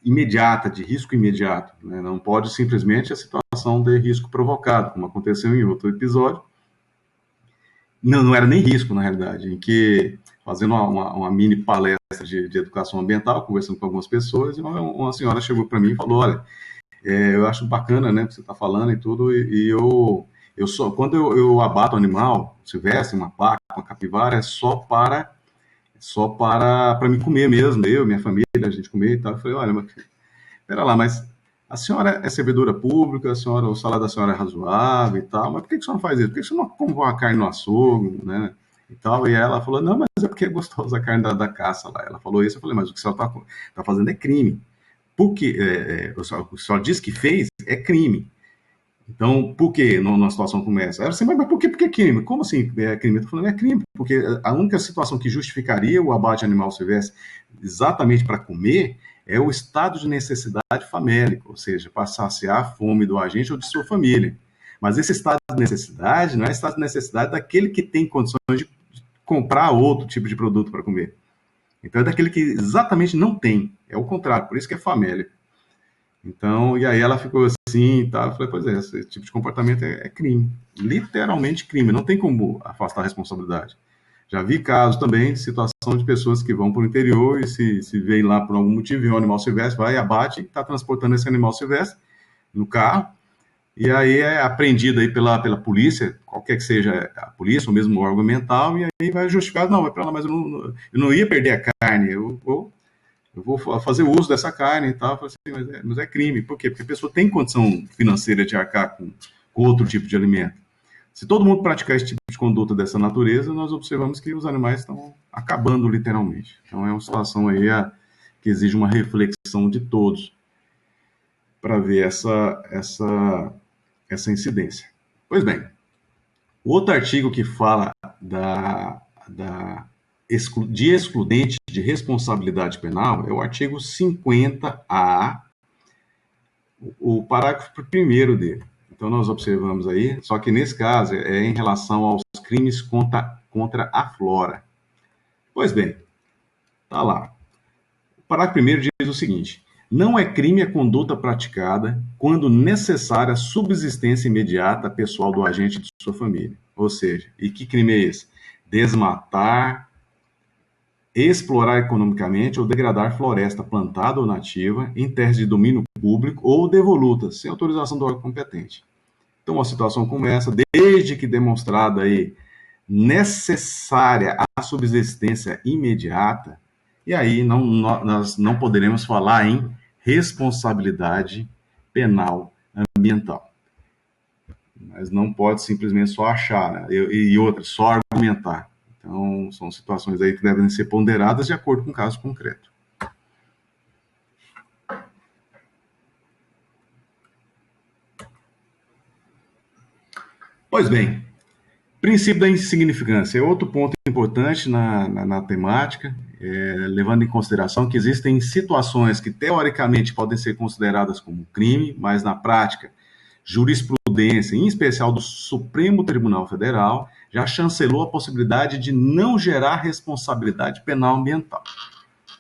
imediata, de risco imediato, né? Não pode simplesmente a situação de risco provocado, como aconteceu em outro episódio. Não era nem risco, na realidade, em que, fazendo uma mini palestra de educação ambiental, conversando com algumas pessoas, e uma senhora chegou para mim e falou, olha, eu acho bacana, né, o que você está falando e tudo, e eu só, quando eu abato um animal silvestre, uma vaca, uma capivara, é só para me comer mesmo, eu, minha família, a gente comer e tal. Eu falei, olha, mas, pera lá, mas a senhora é servidora pública, a senhora, o salário da senhora é razoável e tal, mas por que a senhora não faz isso? Por que você não come uma carne no açougue, né? E tal, e ela falou, não, mas é porque é gostosa a carne da caça lá. Ela falou isso, eu falei, mas o que a senhora tá fazendo é crime. Porque o senhor diz que fez, é crime. Então, por que numa situação como essa? Ela disse, mas por que é crime? Como assim é crime? Eu estou falando, é crime, porque a única situação que justificaria o abate de animal silvestre exatamente para comer é o estado de necessidade famélico, ou seja, para saciar a fome do agente ou de sua família. Mas esse estado de necessidade não é estado de necessidade daquele que tem condições de comprar outro tipo de produto para comer. Então é daquele que exatamente não tem. É o contrário, por isso que é famélico. Então, e aí ela ficou assim e tal. Eu falei, pois é, esse tipo de comportamento é crime. Literalmente crime. Não tem como afastar a responsabilidade. Já vi casos também de situação de pessoas que vão para o interior e se veem lá por algum motivo, vê um animal silvestre, vai, abate, está transportando esse animal silvestre no carro, e aí é apreendido aí pela polícia, qualquer que seja a polícia, ou mesmo o órgão ambiental, e aí vai justificar, não, vai para lá, mas eu não ia perder a carne, eu vou fazer uso dessa carne e tal. Eu falei assim, mas é crime. Por quê? Porque a pessoa tem condição financeira de arcar com outro tipo de alimento. Se todo mundo praticar esse tipo de conduta dessa natureza, nós observamos que os animais estão acabando literalmente. Então é uma situação aí que exige uma reflexão de todos para ver essa incidência. Pois bem, o outro artigo que fala de excludente de responsabilidade penal é o artigo 50A, o parágrafo primeiro dele. Então, nós observamos aí, só que nesse caso é em relação aos crimes contra a flora. Pois bem, tá lá. O parágrafo primeiro diz o seguinte: não é crime a conduta praticada quando necessária a subsistência imediata pessoal do agente e de sua família. Ou seja, e que crime é esse? Desmatar, explorar economicamente ou degradar floresta plantada ou nativa em terras de domínio público ou devoluta, sem autorização do órgão competente. Então, uma situação como essa, desde que demonstrada aí necessária à subsistência imediata, e aí nós não poderemos falar em responsabilidade penal ambiental. Mas não pode simplesmente só achar, né? E outra, só argumentar. Então, são situações aí que devem ser ponderadas de acordo com o caso concreto. Pois bem, princípio da insignificância é outro ponto importante na temática, levando em consideração que existem situações que teoricamente podem ser consideradas como crime, mas na prática, jurisprudência, em especial do Supremo Tribunal Federal, já chancelou a possibilidade de não gerar responsabilidade penal ambiental.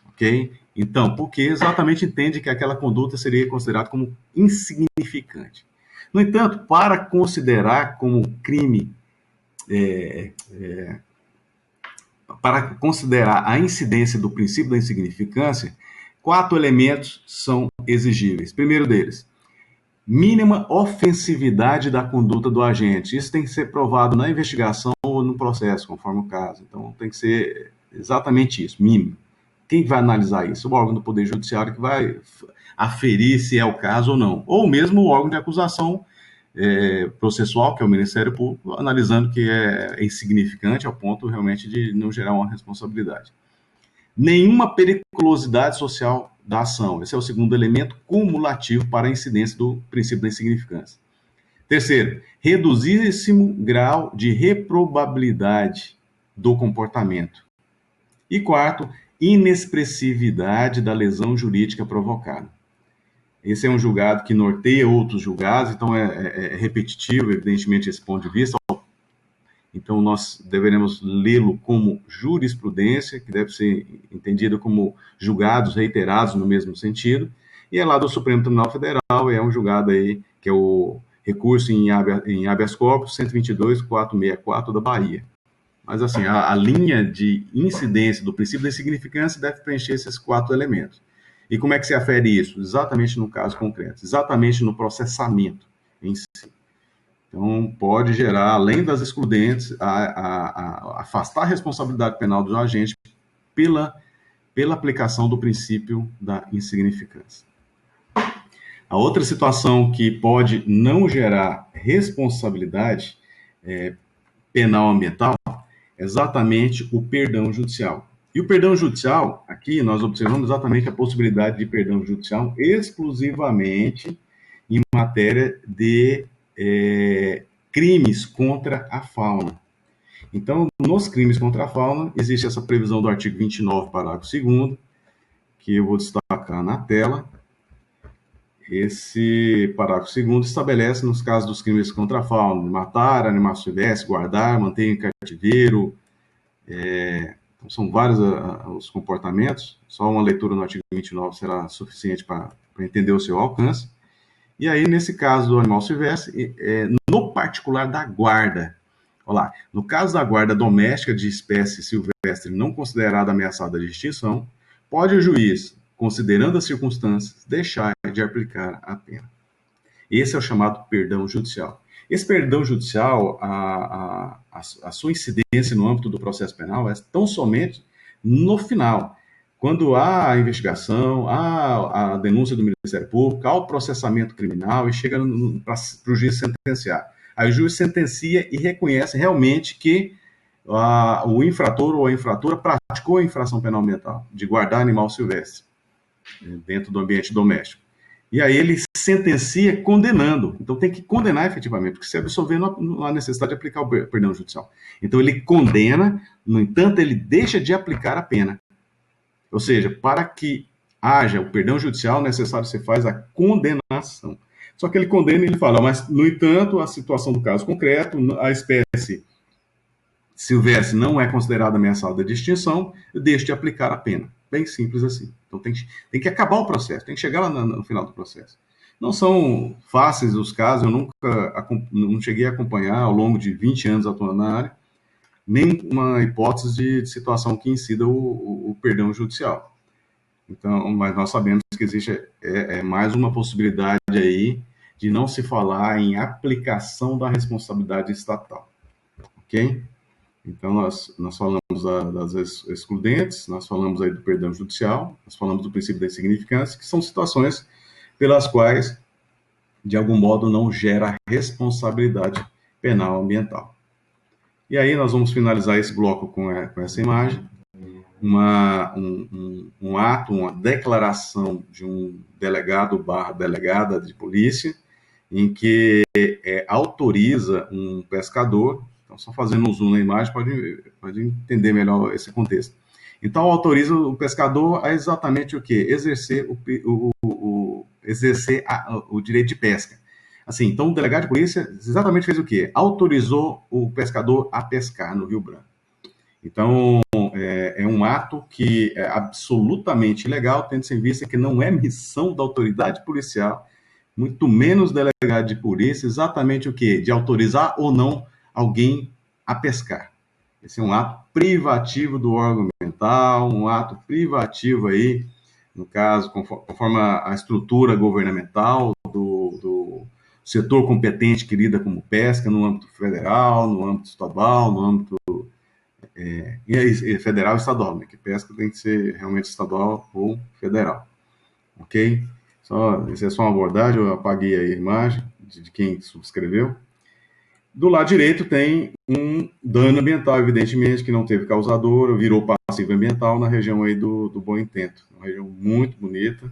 Ok? Então, porque exatamente entende que aquela conduta seria considerada como insignificante. No entanto, para considerar como crime, para considerar a incidência do princípio da insignificância, 4 elementos são exigíveis. Primeiro deles, mínima ofensividade da conduta do agente. Isso tem que ser provado na investigação ou no processo, conforme o caso. Então, tem que ser exatamente isso, mínimo. Quem vai analisar isso? O órgão do Poder Judiciário que vai aferir se é o caso ou não. Ou mesmo o órgão de acusação processual, que é o Ministério Público, analisando que é insignificante ao ponto realmente de não gerar uma responsabilidade. Nenhuma periculosidade social da ação. Esse é o segundo elemento cumulativo para a incidência do princípio da insignificância. Terceiro, reduzíssimo grau de reprobabilidade do comportamento. E quarto, inexpressividade da lesão jurídica provocada. Esse é um julgado que norteia outros julgados, então é repetitivo, evidentemente, esse ponto de vista. Então, nós deveremos lê-lo como jurisprudência, que deve ser entendido como julgados reiterados no mesmo sentido. E é lá do Supremo Tribunal Federal, é um julgado aí, que é o recurso em habeas corpus 122.464 da Bahia. Mas, assim, a linha de incidência do princípio da insignificância deve preencher esses 4 elementos. E como é que se afere isso? Exatamente no caso concreto, exatamente no processamento em si. Então, pode gerar, além das excludentes, afastar a responsabilidade penal do agente pela aplicação do princípio da insignificância. A outra situação que pode não gerar responsabilidade penal ambiental é exatamente o perdão judicial. E o perdão judicial, aqui nós observamos exatamente a possibilidade de perdão judicial exclusivamente em matéria de crimes contra a fauna. Então, nos crimes contra a fauna, existe essa previsão do artigo 29, parágrafo 2º, que eu vou destacar na tela. Esse parágrafo 2º estabelece, nos casos dos crimes contra a fauna, matar animal silvestre, guardar, manter em cativeiro, então são vários os comportamentos, só uma leitura no artigo 29 será suficiente para entender o seu alcance. E aí, nesse caso do animal silvestre, no particular da guarda, olha lá, no caso da guarda doméstica de espécie silvestre não considerada ameaçada de extinção, pode o juiz, considerando as circunstâncias, deixar de aplicar a pena. Esse é o chamado perdão judicial. Esse perdão judicial, a sua incidência no âmbito do processo penal é tão somente no final, quando há a investigação, há a denúncia do Ministério Público, há o processamento criminal e chega para o juiz sentenciar. Aí o juiz sentencia e reconhece realmente que o infrator ou a infratora praticou a infração penal ambiental de guardar animal silvestre dentro do ambiente doméstico. E aí ele sentencia condenando. Então tem que condenar efetivamente, porque se absolver não há necessidade de aplicar o perdão judicial. Então ele condena, no entanto, ele deixa de aplicar a pena. Ou seja, para que haja o perdão judicial, necessário se faz a condenação. Só que ele condena e ele fala, mas, no entanto, a situação do caso concreto, a espécie silvestre não é considerada ameaçada de extinção, eu deixo de aplicar a pena. Bem simples assim. Então tem que acabar o processo, tem que chegar lá no final do processo. Não são fáceis os casos, eu não cheguei a acompanhar ao longo de 20 anos atuando na área, nem uma hipótese de situação que incida o perdão judicial. Então, mas nós sabemos que existe mais uma possibilidade aí de não se falar em aplicação da responsabilidade estatal. Ok? Então, nós falamos das excludentes, nós falamos aí do perdão judicial, nós falamos do princípio da insignificância, que são situações pelas quais, de algum modo, não gera responsabilidade penal ambiental. E aí nós vamos finalizar esse bloco com essa imagem, um ato, uma declaração de um delegado/delegada de polícia, em que autoriza um pescador, então só fazendo um zoom na imagem pode entender melhor esse contexto. Então autoriza o pescador a exatamente o quê? Exercer o direito de pesca. Assim, então o delegado de polícia exatamente fez o quê? Autorizou o pescador a pescar no Rio Branco. Então, é um ato que é absolutamente ilegal, tendo-se em vista que não é missão da autoridade policial, muito menos delegado de polícia, exatamente o quê? De autorizar ou não alguém a pescar. Esse é um ato privativo do órgão ambiental, um ato privativo aí, no caso, conforme a estrutura governamental do setor competente que lida com pesca no âmbito federal, no âmbito estadual, no âmbito federal e estadual, né? Que pesca tem que ser realmente estadual ou federal. Ok? Essa é só uma abordagem, eu apaguei a imagem de quem subscreveu. Do lado direito tem um dano ambiental, evidentemente, que não teve causador, virou passivo ambiental na região aí do Bom Intento. Uma região muito bonita,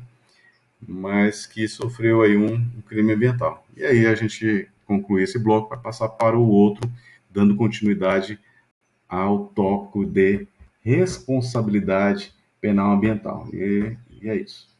mas que sofreu aí um crime ambiental. E aí a gente conclui esse bloco para passar para o outro, dando continuidade ao tópico de responsabilidade penal ambiental. E é isso.